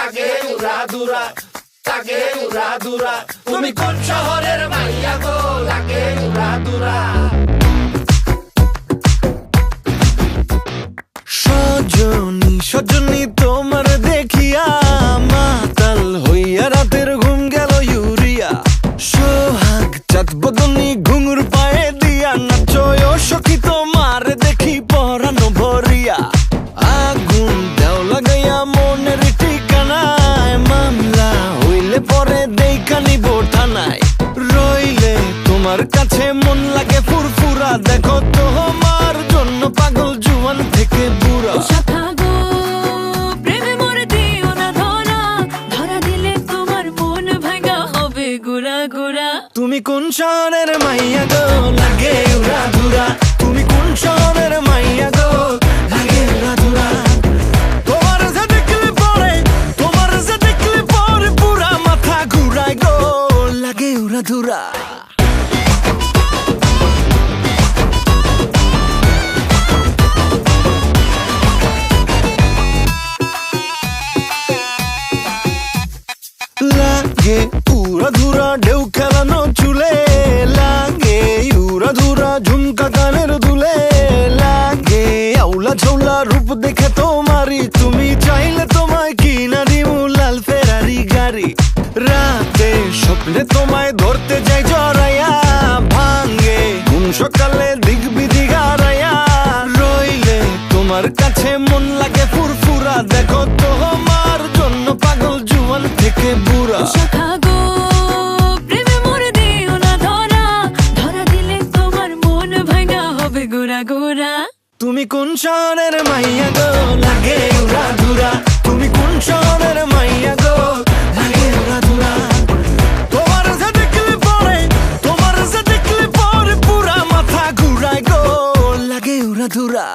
লাগে উড়াধুরা, লাগে উড়াধুরা। তুমি কোন শহরের মাইয়া গো, লাগে উড়াধুরা। সজনী সজনী তোমার দেখিয়া মাতাল হইয়া রাতের ঘুম গেল ইউরিয়া। সোহাগ চাঁদ বদনী ঘুঙুর পায়ে দিয়া নাচয় সখী তোমার দেখি পরানো ভরিয়া। আগুন দেও লাগাইয়া মনের ঠিকানায়, মামলা হইলে পরে দেখা নিব থানায়। রইলে তোমার কাছে মন লাগে ফুরফুরা, দেখো তোমার জন্য পাগল জুয়ান থেকে বুড়া। তুমি কোন শহরের মাইয়া গো, লাগে উড়াধুরা। তুমি কোন শহরের মাইয়া গো, লাগে উড়াধুরা। তোমার যে দেখলে পরে, তোমার যে দেখলে পরে পুরা মাথা ঘুরায় গো, লাগে উড়াধুরা। লাগে উড়াধুরা ঢেউ খেলানো চুলে, লাগে উড়াধুরা ঝুমকা কানের দুলে, লাগে আউলা ঝৌলা রূপ দেখে তোমারি, তুমি চাইলে তোমায় কিনা দিমু লাল ফেরারি গাড়ি। রাতে স্বপ্নে তোমায় ধরতে যাই জড়াইয়া, ভাঙ্গে কোন সকালে দিক বিধি হারাইয়া। রইলে তোমার কাছে মন লাগে ফুরফুরা, দেখো তোমার জন্য পাগল জুয়ান থেকে বুড়া। তুমি কোন শহরের মাইয়া গো, লাগে উড়াধুরা। তুমি কোন শহরের মাইয়া গো, লাগে উড়াধুরা। তোমার যে দেখলে পরে, তোমার যে দেখলে পরে পুরা মাথা ঘুরায় গো, লাগে উড়াধুরা।